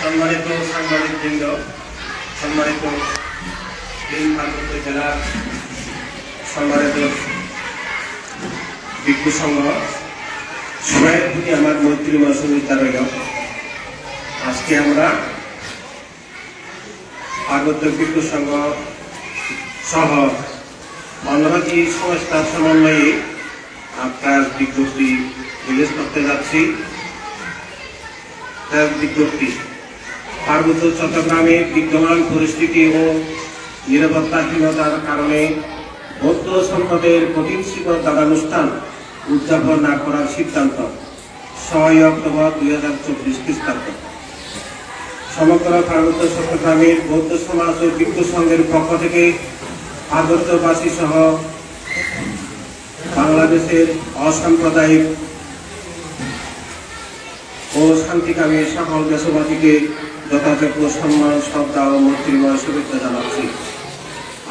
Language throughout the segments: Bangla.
সম্মানিত সাংবাদিকবৃন্দ, সম্মানিত পার্বত্য জেলার সম্মানিত ভিক্ষু সংঘ, সবাইয়ের প্রতি আমার মৈত্রীময় শুভেচ্ছা রইল। আজকে আমরা পার্বত্য ভিক্ষু সংঘ সহ 15টি সংস্থার সমন্বয়ে আপনার বিজ্ঞপ্তি রিলিজ করতে যাচ্ছি। বিজ্ঞপ্তি: পার্বত্য চট্টগ্রামে বিদ্যমান পরিস্থিতি ও নিরাপত্তাহীনতার কারণে বৌদ্ধ সম্প্রদায়ের প্রতিষ্ঠিত দাবানুষ্ঠান উদযাপন না করার সিদ্ধান্ত 6 অক্টোবর 2024 খ্রিস্টাব্দ। সমগ্র পার্বত্য চট্টগ্রামের বৌদ্ধ সমাজ ও ভিক্ষু সংঘের পক্ষ থেকে পার্বত্যবাসী সহ বাংলাদেশের অসাম্প্রদায়িক ও শান্তিকামী সকল দেশবাসীকে যথাযোগ্য সম্মান, শ্রদ্ধা ও মৈত্রীময় শুভেচ্ছা জানাচ্ছি।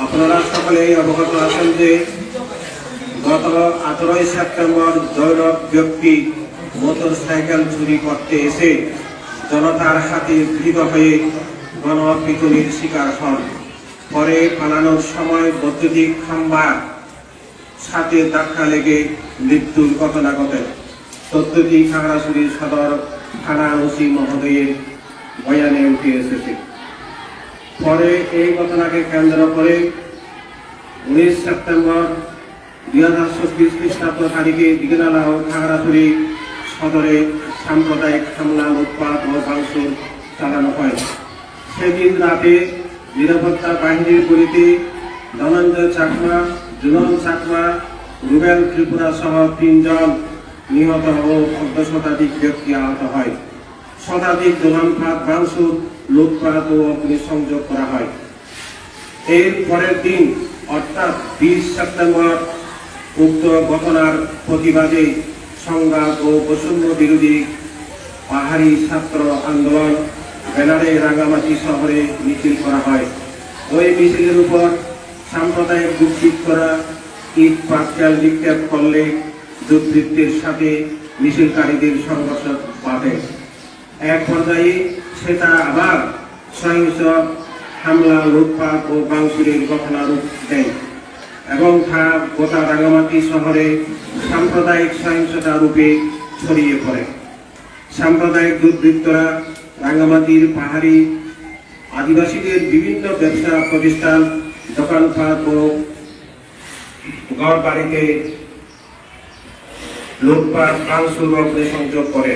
আপনারা সকলেই অবগত আছেন যে গত 18 সেপ্টেম্বর জৈনক ব্যক্তি মোটরসাইকেল চুরি করতে এসে জনতার হাতে গৃহীত হয়ে গণপিটুনির শিকার হন। পরে পালানোর সময় বৈদ্যুতিক খাম্বার সাথে ধাক্কা লেগে মৃত্যুর ঘটনা ঘটে। তথ্যটি খাগড়াছড়ি সদর থানা ওসি মহোদয়ের বয়ানে উঠে এসেছে। পরে এই ঘটনাকে কেন্দ্র করে 19 সেপ্টেম্বর 2024 খ্রিস্টাব্দ তারিখে দিঘিনালা ও খাগড়াছড়ি সদরে সাম্প্রদায়িক হামলা, উৎপাত ও ভাঙচুর চালানো হয়। সেদিন রাতে নিরাপত্তা বাহিনীর গুলিতে ধনঞ্জয় চাকমা, জুলন চাকমা, রুবেল ত্রিপুরা সহ 3 জন নিহত ও 14 শতাধিক ব্যক্তি আহত হয়। শতাধিক দোকানপাট ভাঙচুর, লুটপাট ও অগ্নিসংযোগ করা হয়। এর পরের দিন অর্থাৎ 20 সেপ্টেম্বর উক্ত ঘটনার প্রতিবাদে সংঘাত ও বৈষম্য বিরোধী পাহাড়ি ছাত্র আন্দোলন ব্যানারে রাঙ্গামাটি শহরে মিছিল করা হয়। ওই মিছিলের উপর সাম্প্রদায়িক দুর্বৃত্তরা ইট পাটকেল নিক্ষেপ করলে দুর্বৃত্তের সাথে মিছিলকারীদের সংঘর্ষ বাধে। এক পর্যায়ে সেটা আবার সহিংস হামলা, লুটপাট ও ভাঙচুরের ঘটনা রূপ দেয় এবং তা গোটা রাঙ্গামাটি শহরে সাম্প্রদায়িক সহিংসতা রূপে ছড়িয়ে পড়ে। সাম্প্রদায়িক দুর্বৃত্তরা রাঙ্গামাটির পাহাড়ি আদিবাসীদের বিভিন্ন ব্যবসা প্রতিষ্ঠান, দোকানপাট ও ঘর বাড়িতে লুটপাট, ভাঙচুর, অগ্নিসংযোগ করে।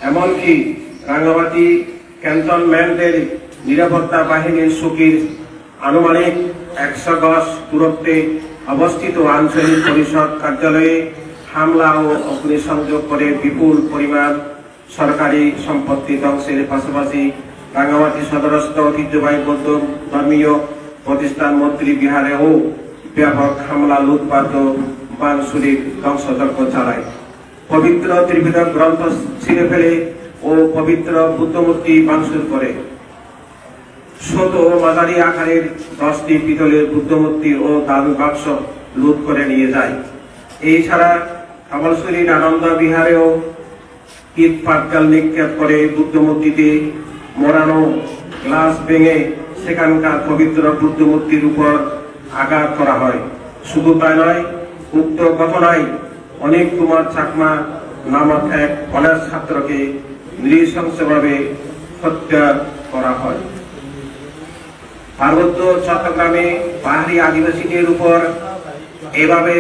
এমনকি রাঙ্গামাটি ক্যান্টনমেন্টের নিরাপত্তা বাহিনীর চকির আনুমানিক 100 গজ দূরত্বে অবস্থিত আঞ্চলিক পরিষদ কার্যালয়ে হামলা ও অগ্নিসংযোগ করে বিপুল পরিমাণ সরকারি সম্পত্তি ধ্বংসের পাশাপাশি রাঙ্গামাটি সদরস্থ ঐতিহ্যবাহী বৌদ্ধ ধর্মীয় প্রতিষ্ঠান মন্ত্রী বিহারেও ব্যাপক হামলা, লুটপাট ও ভাঙচুরের ধ্বংসযজ্ঞ চালায়। পবিত্র ত্রিপিটক গ্রন্থ ছিঁড়ে ফেলে ও পবিত্র বুদ্ধমূর্তি ভাঙচুর করে। ছোট ও মাঝারি আকারের 10টি পিতলের বুদ্ধমূর্তি ও দান বাক্স লুট করে নিয়ে যায়। এছাড়া কামালছড়ির আনন্দ বিহারেও ইট পাটকেল নিক্ষেপ করে বুদ্ধমূর্তিতে মোড়ানো গ্লাস ভেঙে সেখানকার পবিত্র বুদ্ধমূর্তির উপর আঘাত করা হয়। শুধু তাই নয়, উক্ত ঘটনায় অনেক কুমার চাকমা নামক এক কলেজ ছাত্রকে নৃশংসভাবে হত্যা করা হয়। পার্বত্য চট্টগ্রামে পাহাড়ি আদিবাসীদের উপর এভাবে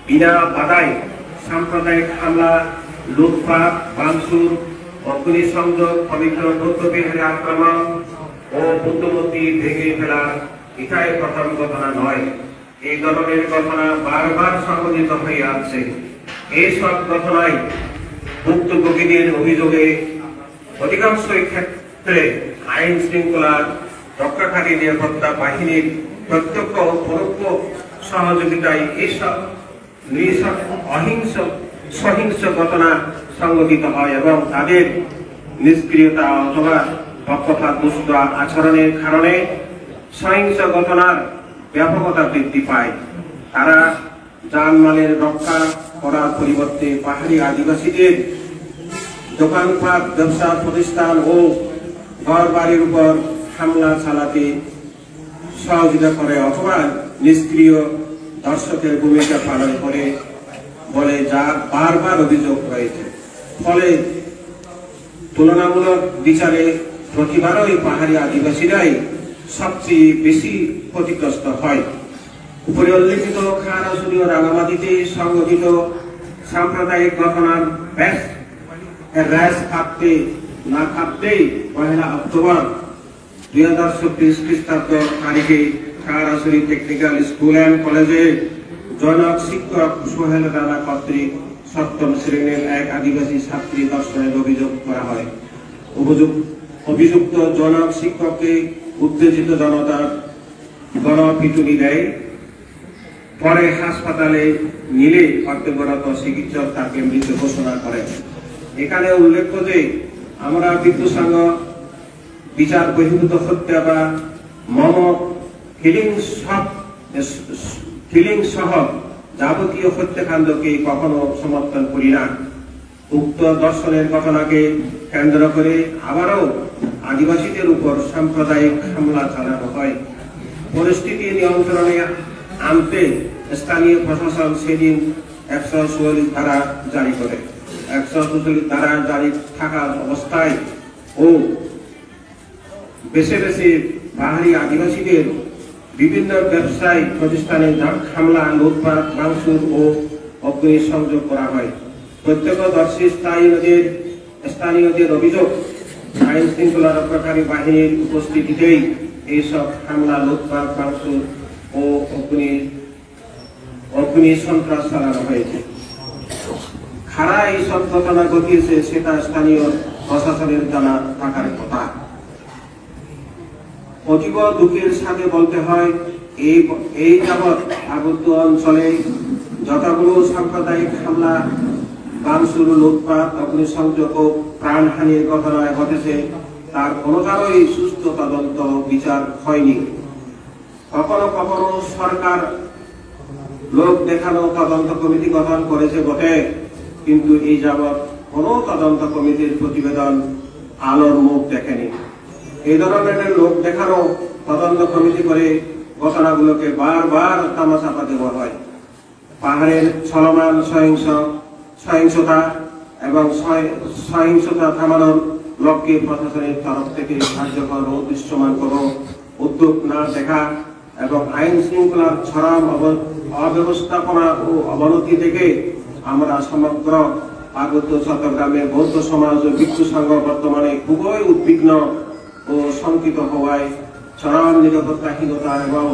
বিনা বাধায় সাম্প্রদায়িক হামলা, লুটপাট, ভাঙচুর, অগ্নিসংযোগ, পবিত্র বৌদ্ধবিহারে আক্রমণ ও বুদ্ধমূর্তি ভেঙে ফেলা এটাই প্রথম ঘটনা নয়। এই ধরনের ঘটনা বারবার সংঘটিত হয়ে আসছে। এইসব ঘটনায় ভুক্তভোগীদের অভিযোগে অধিকাংশই ক্ষেত্রে আইন শৃঙ্খলা রক্ষাকারী নিরাপত্তা বাহিনীর প্রত্যক্ষ ও পরোক্ষ সহযোগিতায় এইসব সহিংস ঘটনা সংঘটিত হয় এবং তাদের নিষ্ক্রিয়তা অথবা পক্ষপাতদুষ্ট আচরণের কারণে সহিংস ঘটনার ব্যাপকতা বৃদ্ধি পায়। তারা জানমালের রক্ষা করার পরিবর্তে পাহাড়ি আদিবাসীদের দোকানপাট, ব্যবসা প্রতিষ্ঠান ও ঘরবাড়ির উপর হামলা চালাতে সহযোগিতা করে অথবা নিষ্ক্রিয় দর্শকের ভূমিকা পালন করে বলে যা বারবার অভিযোগ রয়েছে। ফলে তুলনামূলক বিচারে প্রতিবারই পাহাড়ি আদিবাসীরাই সবচেয়ে বেশি ক্ষতিগ্রস্ত হয়। উপরে উল্লেখিত খাগড়াছড়ি ও রাঙ্গামাটিতে সংঘটিত সাম্প্রদায়িক ঘটনার র্যাশ কাঁপতেই 1 অক্টোবর 2024 খ্রিস্টাব্দ তারিখে খাগড়াছড়ি টেকনিক্যাল স্কুল অ্যান্ড কলেজে জনক শিক্ষক সোহেল রানা কর্তৃক 7ম শ্রেণীর এক আদিবাসী ছাত্রী ধর্ষণের অভিযোগ করা হয়। অভিযুক্ত জনক শিক্ষককে উত্তেজিত জনতার গণপিটুনি দেয়। পরে হাসপাতালে নিলে কর্তব্যরত চিকিৎসক তাকে মৃত ঘোষণা করেন। এখানে উল্লেখ্য যে আমরা বিদ্যুৎ বিচার বহির্ভূত হত্যা বা মম কিলিং সহ যাবতীয় হত্যাকাণ্ডকে কখনো সমর্থন করি না। উক্ত দর্শনের ঘটনাকে কেন্দ্র করে আবারও আদিবাসীদের উপর সাম্প্রদায়িক হামলা চালানো হয়। পরিস্থিতি নিয়ন্ত্রণে আনতে স্থানীয় প্রশাসন সেদিন 144 ধারা জারি করে। 144 ধারা জারি থাকা অবস্থায় ও বেছে বেছে পাহাড়ি আদিবাসীদের বিভিন্ন ব্যবসায়িক প্রতিষ্ঠানে হামলা, লুটপাট, ভাঙচুর ও অগ্নিসংযোগ করা হয়। প্রত্যক্ষদর্শী স্থানীয়দের অভিযোগ, আইন শৃঙ্খলা রক্ষাকারী বাহিনীর উপস্থিতিতেই এইসব হামলা, লুটপাট, ভাঙচুর ও অগ্নি সন্ত্রাস চালানো হয়েছে। কারা এইসব ঘটনা ঘটিয়েছে সেটা স্থানীয় প্রশাসনের জানা থাকার কথা। অতীব দুঃখের সাথে বলতে হয়, এই যাবৎ আবদ্ধ অঞ্চলে যতগুলো সাম্প্রদায়িক হামলা, ভাঙচুর, লুটপাট, অগ্নিসংযোগ ও প্রাণহানির ঘটনা ঘটেছে তার কোনোটারই সুস্থ তদন্ত বিচার হয়নি। কখনো কখনো সরকার লোক দেখানো তদন্ত কমিটি গঠন করেছে বটে, কিন্তু এই যাবৎ কোনো তদন্ত কমিটির প্রতিবেদন আলোর মুখ দেখেনি। এই ধরনের লোক দেখানো তদন্ত কমিটি করে ঘটনাগুলোকে বারবার তামাশা দেওয়া হয়। পাহাড়ের চলমান সহিংসতা এবং সহিংসতা থামানোর লক্ষ্যে প্রশাসনের তরফ থেকে কার্যকর ও দৃশ্যমান কোনো উদ্যোগ না দেখা এবং আইন শৃঙ্খলার চরম অব্যবস্থাপনা ও অবনতি থেকে আমরা সমগ্র পার্বত্য চট্টগ্রামের বৌদ্ধ সমাজ ও ভিক্ষু সংঘ বর্তমানে খুবই উদ্বিগ্ন ও শঙ্কিত হওয়ায় চরম নিরাপত্তাহীনতা এবং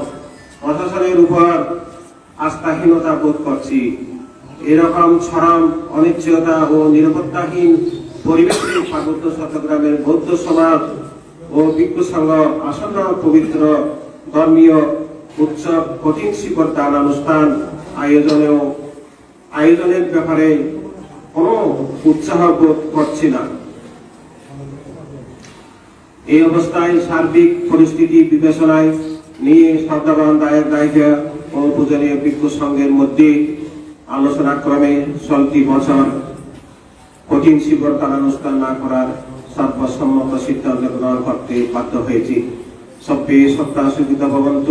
প্রশাসনের উপর আস্থাহীনতা বোধ করছি। এরকম চরম অনিশ্চয়তা ও নিরাপত্তাহীন পরিবেশে পার্বত্য চট্টগ্রামের বৌদ্ধ সমাজ ও ভিক্ষু সংঘ আসন্ন পবিত্র ধর্মীয় উৎসব কঠিন শিকড় দান অনুষ্ঠান আয়োজনের ব্যাপারে কোনো উৎসাহ বোধ করছি না। এই অবস্থায় সার্বিক পরিস্থিতি বিবেচনায় নিয়ে শ্রদ্ধাবান দায়িকা ও পূজনীয় ভিক্ষু সংঘের মধ্যে আলোচনা ক্রমে চলতি বছর কঠিন শিকড় দান অনুষ্ঠান না করার সর্বসম্মত সিদ্ধান্ত গ্রহণ করতে বাধ্য হয়েছি। সভ্যে সত্তা সুবিধা ভবন্ত,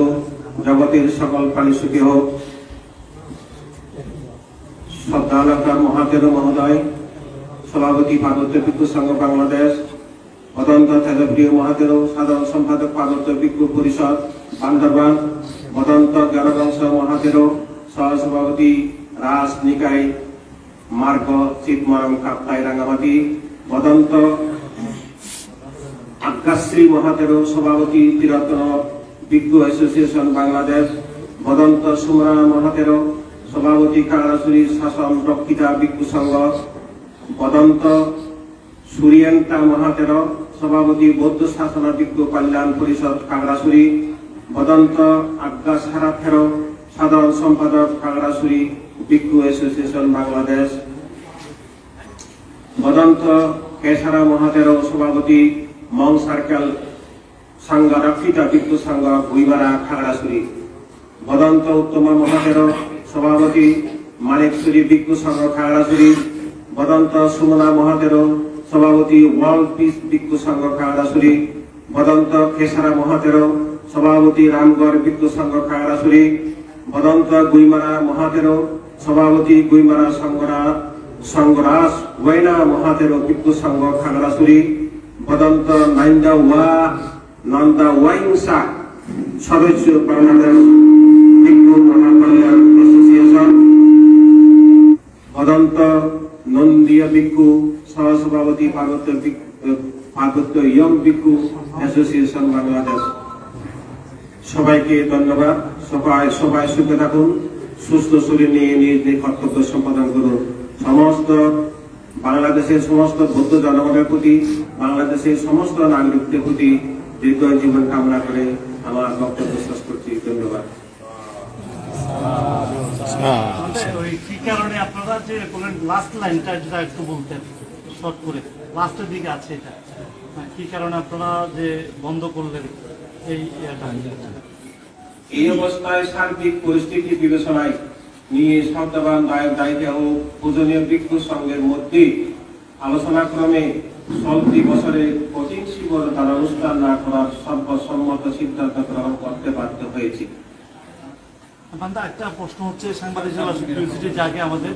জগতের সকল প্রাণী সুখী হোক। শ্রদ্ধালকার মহাদেব মহোদয়, সভাপতি পার্বত্য ভিক্ষু সংঘ বাংলাদেশ, অত্যন্ত তেজপ্রিয় মহাদেব, সাধারণ সম্পাদক পার্বত্য ভিক্ষু পরিষদ বান্দরবান, অত্যন্ত জ্ঞানবংশ মহাদেব, সহসভাপতি রাজ নিকায় মার্গ চিতমরম কাপ্তাই রাঙ্গামাটি, অত্যন্ত আজ্ঞাশ্রী মহাদেব, সভাপতি ত্রিরত্ন ভিক্ষু অ্যাসোসিয়েশন বাংলাদেশ, বদন্ত সুমরা মহাদেব, সভাপতি খাগড়াছড়ি শাসন রক্ষিতা ভিক্ষু সংঘ, বদন্ত সুরিয়েন্তা মহাদেব, সভাপতি বৌদ্ধ শাসনা ভিক্ষু কল্যাণ পরিষদ খাগড়াছড়ি, বদন্ত আজ্ঞা সারা ফেরো, সাধারণ সম্পাদক খাগড়াছড়ি ভিক্ষু অ্যাসোসিয়েশন বাংলাদেশ, বদন্ত কেশারা মহাদেব, সভাপতি মং সার্কেল সংঘ রক্ষিতা ভিক্ষু সংঘ গুইবারা খাগড়াছড়ি, বদন্ত উত্তম মহাদেব, সভাপতি মানিকছড়ি ভিক্ষু সংঘ খাগড়াছড়ি, বদন্ত সুমনা মহাদেব, সভাপতি ওয়ার্ল্ড পিস ভিক্ষু সংঘ খাগড়াছড়ি, বদন্ত খেসারা মহাতের সভাপতি রামগড় ভিক্ষু সংঘ খাগড়াছড়ি, বদন্ত গুইমারা মহাতের সভাপতি গুইমারা সংঘরাজ ওয়াইনা মহাতের ভিক্ষু সংঘ খাগড়াছড়ি, বদন্ত নন্দা ওয়াইংসা সদস্য বাংলাদেশ ভিক্ষু মহাকল্যাণ অ্যাসোসিয়েশন, বদন্ত নন্দীয় ভিক্ষু সহসভাপতি পার্বত্য ইয়ং ভিক্ষু অ্যাসোসিয়েশন বাংলাদেশ। সবাইকে ধন্যবাদ। সবাই সুখে থাকুন, সুস্থ শরীর নিয়ে নিজ নিজ কর্তব্য সম্পাদন করুন। সমস্ত বাংলাদেশের সমস্ত বৌদ্ধ জনগণের প্রতি, বাংলাদেশের সমস্ত নাগরিকদের প্রতি দীর্ঘ জীবন কামনা করে আমার বক্তব্য শেষ করছি। ধন্যবাদ। কি কারণে আপনারা যে বলেন লাস্ট লাইনটা যেটা একটু বলতেন শর্ট করে, লাস্টের দিকে আছে এটা, কি কারণে আপনারা যে বন্ধ করলেন এই ইয়েটা? এই অবস্থায় সার্বিক পরিস্থিতি বিবেচনায় নিয়ে শ্রদ্ধাবান দায়িকা ও পূজনীয় ভিক্ষু সংঘের মধ্যে আলোচনা ক্রমে চলতি বছরে কঠিন শিবির দ্বারা অনুষ্ঠান না করার সর্বসম্মত সিদ্ধান্ত গ্রহণ করতে বাধ্য হয়েছে। একটা প্রশ্ন হচ্ছে, সাংবাদিক ইউনিভার্সিটির জায়গায় আমাদের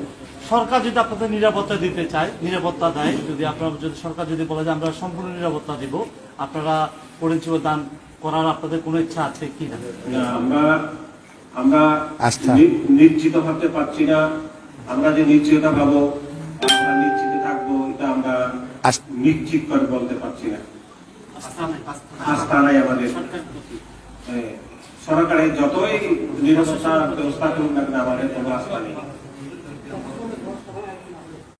সরকার যদি আপনাদের নিরাপত্তা দিতে চায়, নিরাপত্তা দেয়, যদি আপনারা যদি সরকার যদি বলে যে আমরা সম্পূর্ণ নিরাপত্তা দিব, আপনারা পরিচিত দান করার আপনাদের কোনো ইচ্ছা আছে কি না? আমরা নিশ্চিত হতে পারছি না। আমরা যে নিশ্চয়তা পাবো, আমরা নিশ্চিত থাকবো, এটা আমরা নিশ্চিত করে বলতে পারছি না। আস্থা নাই আমাদের। সরকারের যতই নিরাপত্তা ব্যবস্থা করুক না কেন, আমাদের কোনো আস্থা নেই।